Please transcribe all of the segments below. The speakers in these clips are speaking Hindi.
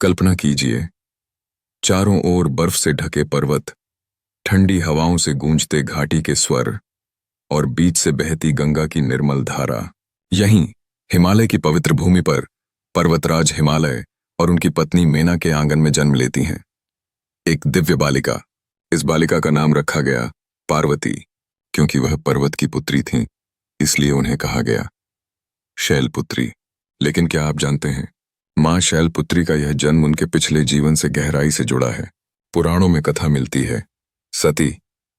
कल्पना कीजिए, चारों ओर बर्फ से ढके पर्वत, ठंडी हवाओं से गूंजते घाटी के स्वर और बीच से बहती गंगा की निर्मल धारा। यहीं हिमालय की पवित्र भूमि पर पर्वतराज हिमालय और उनकी पत्नी मेना के आंगन में जन्म लेती हैं एक दिव्य बालिका। इस बालिका का नाम रखा गया पार्वती, क्योंकि वह पर्वत की पुत्री थीं, इसलिए उन्हें कहा गया शैलपुत्री। लेकिन क्या आप जानते हैं, मां शैलपुत्री का यह जन्म उनके पिछले जीवन से गहराई से जुड़ा है। पुराणों में कथा मिलती है, सती,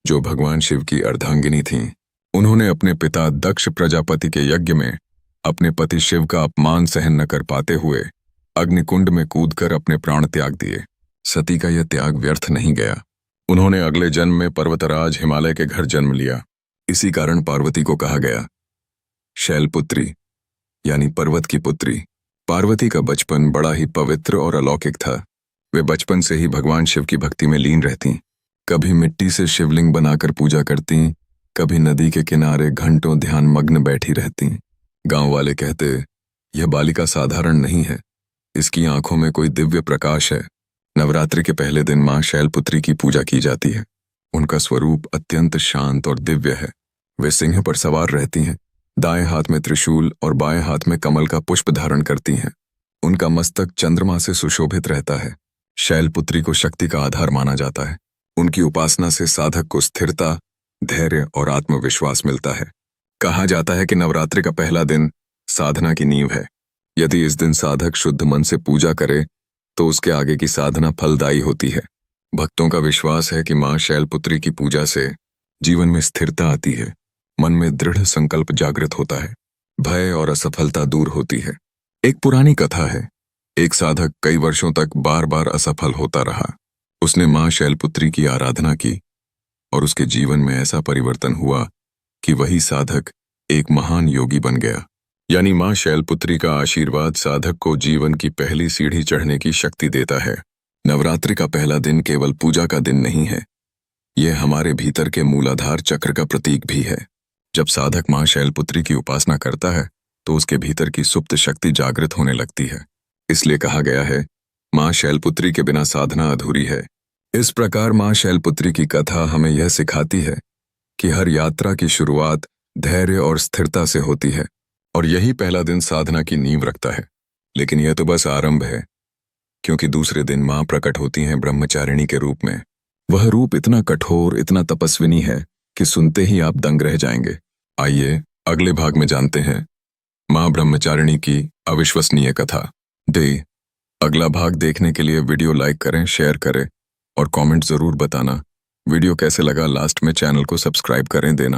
जो भगवान शिव की अर्धांगिनी थीं, उन्होंने अपने पिता दक्ष प्रजापति के यज्ञ में अपने पति शिव का अपमान सहन न कर पाते हुए अग्निकुंड में कूदकर अपने प्राण त्याग दिए। सती का यह त्याग व्यर्थ नहीं गया। उन्होंने अगले जन्म में पर्वतराज हिमालय के घर जन्म लिया। इसी कारण पार्वती को कहा गया शैलपुत्री, यानी पर्वत की पुत्री। पार्वती का बचपन बड़ा ही पवित्र और अलौकिक था। वे बचपन से ही भगवान शिव की भक्ति में लीन रहती। कभी मिट्टी से शिवलिंग बनाकर पूजा करती, कभी नदी के किनारे घंटों ध्यान मग्न बैठी रहती। गांव वाले कहते, यह बालिका साधारण नहीं है, इसकी आंखों में कोई दिव्य प्रकाश है। नवरात्रि के पहले दिन मां शैलपुत्री की पूजा की जाती है। उनका स्वरूप अत्यंत शांत और दिव्य है। वे सिंह पर सवार रहती हैं, दाएं हाथ में त्रिशूल और बाएं हाथ में कमल का पुष्प धारण करती हैं। उनका मस्तक चंद्रमा से सुशोभित रहता है। शैलपुत्री को शक्ति का आधार माना जाता है। उनकी उपासना से साधक को स्थिरता, धैर्य और आत्मविश्वास मिलता है। कहा जाता है कि नवरात्रि का पहला दिन साधना की नींव है। यदि इस दिन साधक शुद्ध मन से पूजा करे तो उसके आगे की साधना फलदायी होती है। भक्तों का विश्वास है कि मां शैलपुत्री की पूजा से जीवन में स्थिरता आती है, मन में दृढ़ संकल्प जागृत होता है, भय और असफलता दूर होती है। एक पुरानी कथा है, एक साधक कई वर्षों तक बार बार असफल होता रहा। उसने मां शैलपुत्री की आराधना की और उसके जीवन में ऐसा परिवर्तन हुआ कि वही साधक एक महान योगी बन गया। यानी मां शैलपुत्री का आशीर्वाद साधक को जीवन की पहली सीढ़ी चढ़ने की शक्ति देता है। नवरात्रि का पहला दिन केवल पूजा का दिन नहीं है, यह हमारे भीतर के मूलाधार चक्र का प्रतीक भी है। जब साधक मां शैलपुत्री की उपासना करता है तो उसके भीतर की सुप्त शक्ति जागृत होने लगती है। इसलिए कहा गया है, मां शैलपुत्री के बिना साधना अधूरी है। इस प्रकार मां शैलपुत्री की कथा हमें यह सिखाती है कि हर यात्रा की शुरुआत धैर्य और स्थिरता से होती है, और यही पहला दिन साधना की नींव रखता है। लेकिन यह तो बस आरंभ है, क्योंकि दूसरे दिन मां प्रकट होती हैं ब्रह्मचारिणी के रूप में। वह रूप इतना कठोर, इतना तपस्विनी है कि सुनते ही आप दंग रह जाएंगे। आइए अगले भाग में जानते हैं मां ब्रह्मचारिणी की अविश्वसनीय कथा। अगला भाग देखने के लिए वीडियो लाइक करें, शेयर करें और कमेंट जरूर बताना वीडियो कैसे लगा। लास्ट में चैनल को सब्सक्राइब करें देना।